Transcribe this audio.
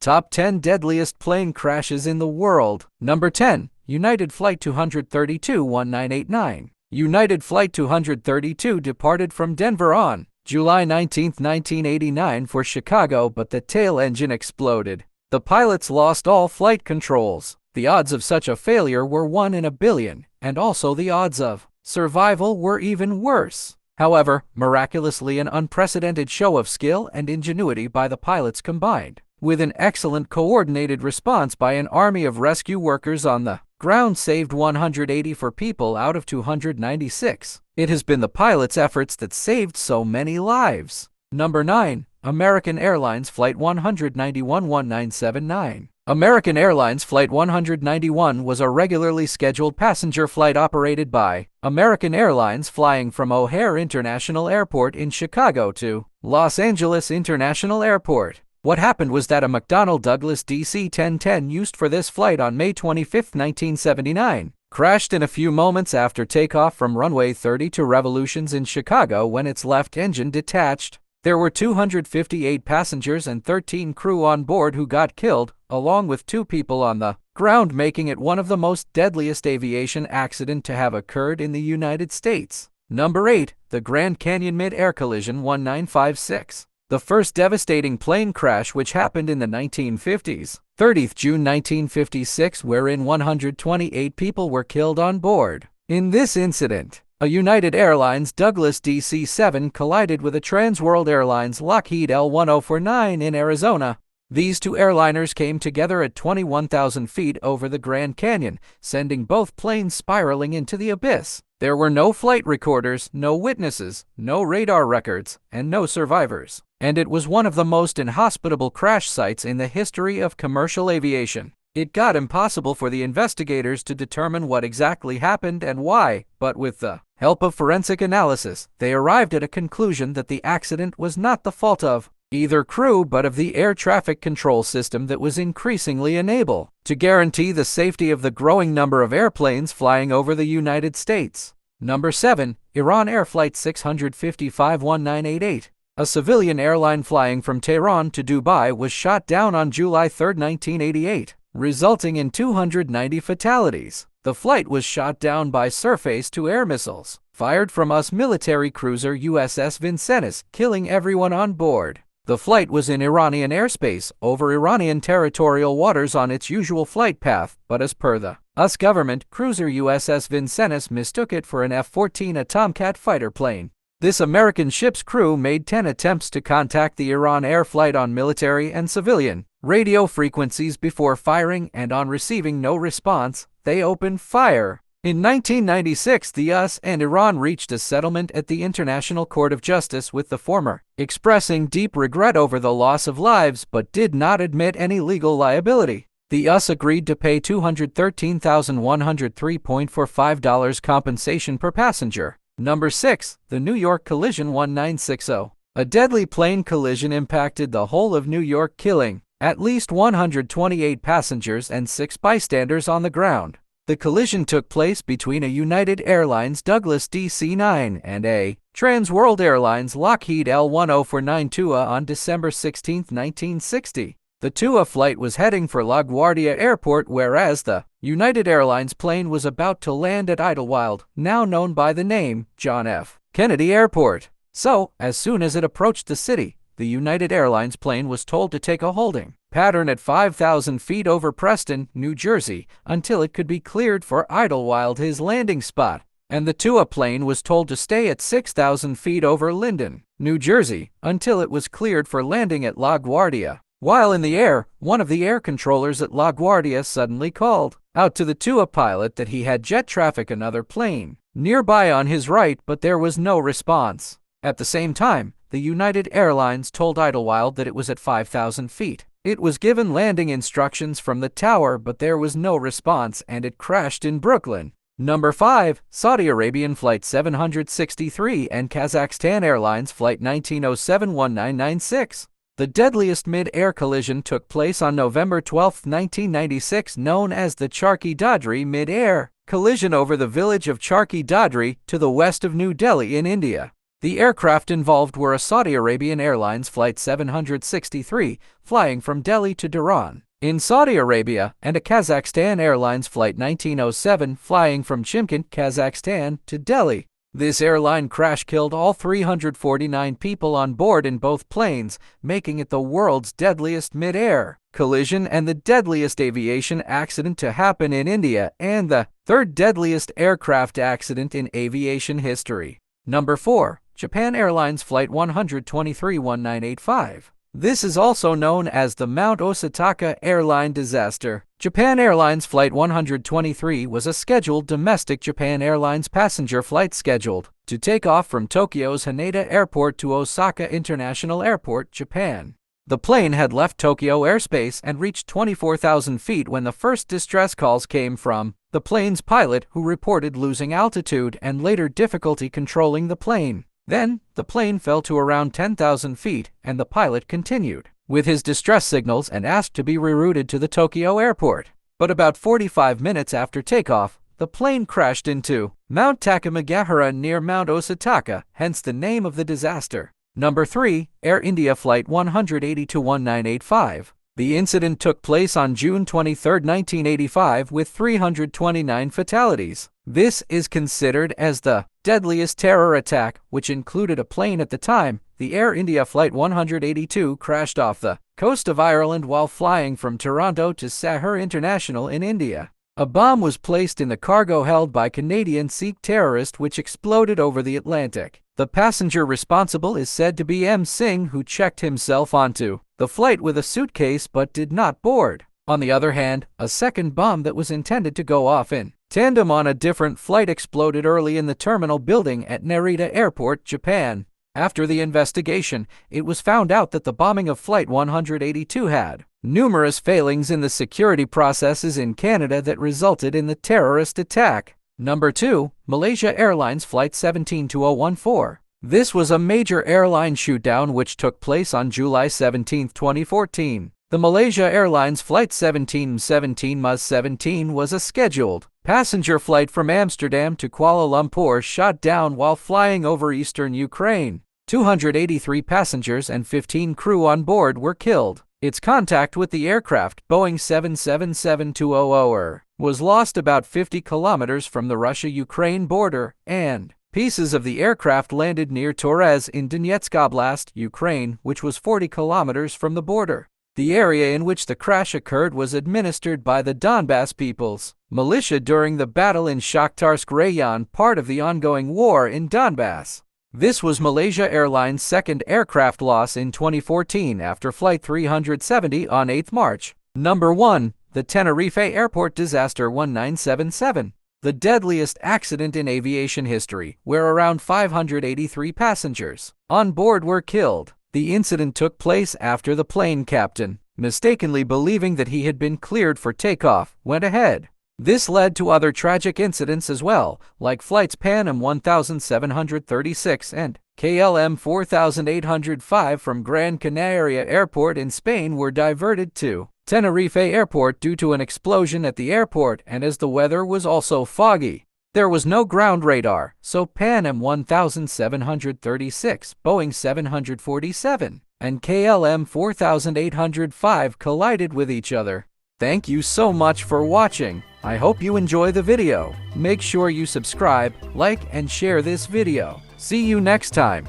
Top 10 Deadliest Plane Crashes in the World. Number 10. United Flight 232-1989. United Flight 232 departed from Denver on July 19, 1989 for Chicago, but the tail engine exploded. The pilots lost all flight controls. The odds of such a failure were 1 in a billion, and also the odds of survival were even worse. However, miraculously, an unprecedented show of skill and ingenuity by the pilots combined with an excellent coordinated response by an army of rescue workers on the ground saved 184 people out of 296. It has been the pilots' efforts that saved so many lives. Number 9. American Airlines Flight 191-1979. American Airlines Flight 191 was a regularly scheduled passenger flight operated by American Airlines flying from O'Hare International Airport in Chicago to Los Angeles International Airport. What happened was that a McDonnell Douglas DC-10 used for this flight on May 25, 1979, crashed in a few moments after takeoff from runway 30 to Revolutions in Chicago when its left engine detached. There were 258 passengers and 13 crew on board who got killed, along with 2 people on the ground, making it one of the most deadliest aviation accidents to have occurred in the United States. Number 8. The Grand Canyon Mid-Air Collision 1956. The first devastating plane crash, which happened in the 1950s, 30th June 1956, wherein 128 people were killed on board. In this incident, a United Airlines Douglas DC-9 collided with a Transworld Airlines Lockheed L-1049 in Arizona. These 2 airliners came together at 21,000 feet over the Grand Canyon, sending both planes spiraling into the abyss. There were no flight recorders, no witnesses, no radar records, and no survivors. And it was one of the most inhospitable crash sites in the history of commercial aviation. It got impossible for the investigators to determine what exactly happened and why, but with the help of forensic analysis, they arrived at a conclusion that the accident was not the fault of either crew but of the air traffic control system that was increasingly unable to guarantee the safety of the growing number of airplanes flying over the United States. Number 7. Iran Air Flight 655-1988. A civilian airline flying from Tehran to Dubai was shot down on July 3, 1988, resulting in 290 fatalities. The flight was shot down by surface-to-air missiles fired from US military cruiser USS Vincennes, killing everyone on board. The flight was in Iranian airspace, over Iranian territorial waters on its usual flight path, but as per the US government, cruiser USS Vincennes mistook it for an F-14, a Tomcat fighter plane. This American ship's crew made 10 attempts to contact the Iran Air flight on military and civilian radio frequencies before firing, and on receiving no response, they opened fire. In 1996, the US and Iran reached a settlement at the International Court of Justice, with the former expressing deep regret over the loss of lives but did not admit any legal liability. The US agreed to pay $213,103.45 compensation per passenger. Number 6. The New York Collision 1960. A deadly plane collision impacted the whole of New York, killing at least 128 passengers and 6 bystanders on the ground. The collision took place between a United Airlines Douglas DC-9 and a Transworld Airlines Lockheed L-1049 TUA on December 16, 1960. The TUA flight was heading for LaGuardia Airport, whereas the United Airlines plane was about to land at Idlewild, now known by the name John F. Kennedy Airport. So, as soon as it approached the city, the United Airlines plane was told to take a holding pattern at 5,000 feet over Preston, New Jersey, until it could be cleared for Idlewild, his landing spot. And the TUA plane was told to stay at 6,000 feet over Linden, New Jersey, until it was cleared for landing at LaGuardia. While in the air, one of the air controllers at LaGuardia suddenly called out to the TUA pilot that he had jet traffic another plane nearby on his right, but there was no response. At the same time, the United Airlines told Idlewild that it was at 5,000 feet. It was given landing instructions from the tower, but there was no response, and it crashed in Brooklyn. Number 5. Saudi Arabian Flight 763 and Kazakhstan Airlines Flight 1907-1996. The deadliest mid-air collision took place on November 12, 1996, known as the Charki-Dadri mid-air collision over the village of Charki-Dadri to the west of New Delhi in India. The aircraft involved were a Saudi Arabian Airlines Flight 763, flying from Delhi to Dhahran, in Saudi Arabia, and a Kazakhstan Airlines Flight 1907, flying from Chimkent, Kazakhstan, to Delhi. This airline crash killed all 349 people on board in both planes, making it the world's deadliest mid-air collision and the deadliest aviation accident to happen in India, and the third deadliest aircraft accident in aviation history. Number 4. Japan Airlines Flight 123-1985. This is also known as the Mount Osataka airline disaster. Japan Airlines Flight 123 was a scheduled domestic Japan Airlines passenger flight scheduled to take off from Tokyo's Haneda Airport to Osaka International Airport, Japan. The plane had left Tokyo airspace and reached 24,000 feet when the first distress calls came from the plane's pilot, who reported losing altitude and later difficulty controlling the plane. Then, the plane fell to around 10,000 feet, and the pilot continued with his distress signals and asked to be rerouted to the Tokyo airport. But about 45 minutes after takeoff, the plane crashed into Mount Takamagahara near Mount Osataka, hence the name of the disaster. Number 3. Air India Flight 182-1985. The incident took place on June 23, 1985, with 329 fatalities. This is considered as the deadliest terror attack, which included a plane at the time. The Air India Flight 182 crashed off the coast of Ireland while flying from Toronto to Sahar International in India. A bomb was placed in the cargo held by Canadian Sikh terrorists, which exploded over the Atlantic. The passenger responsible is said to be M. Singh, who checked himself onto the flight with a suitcase but did not board. On the other hand, a second bomb that was intended to go off in tandem on a different flight exploded early in the terminal building at Narita Airport, Japan. After the investigation, it was found out that the bombing of Flight 182 had numerous failings in the security processes in Canada that resulted in the terrorist attack. Number 2. Malaysia Airlines Flight 17-2014. This was a major airline shootdown which took place on July 17, 2014. The Malaysia Airlines Flight 17-17 was a scheduled passenger flight from Amsterdam to Kuala Lumpur, shot down while flying over eastern Ukraine. 283 passengers and 15 crew on board were killed. Its contact with the aircraft, Boeing 777-200, was lost about 50 kilometers from the Russia-Ukraine border, and pieces of the aircraft landed near Torez in Donetsk Oblast, Ukraine, which was 40 kilometers from the border. The area in which the crash occurred was administered by the Donbass People's Militia during the battle in Shakhtarsk Rayon, part of the ongoing war in Donbass. This was Malaysia Airlines' second aircraft loss in 2014 after Flight 370 on 8 March. Number 1. The Tenerife Airport Disaster 1977. The deadliest accident in aviation history, where around 583 passengers on board were killed. The incident took place after the plane captain, mistakenly believing that he had been cleared for takeoff, went ahead. This led to other tragic incidents as well, like flights Pan Am 1736 and KLM 4805 from Gran Canaria Airport in Spain were diverted to Tenerife Airport due to an explosion at the airport, and as the weather was also foggy. There was no ground radar, so Pan Am 1736, Boeing 747, and KLM 4805 collided with each other. Thank you so much for watching. I hope you enjoy the video. Make sure you subscribe, like, and share this video. See you next time.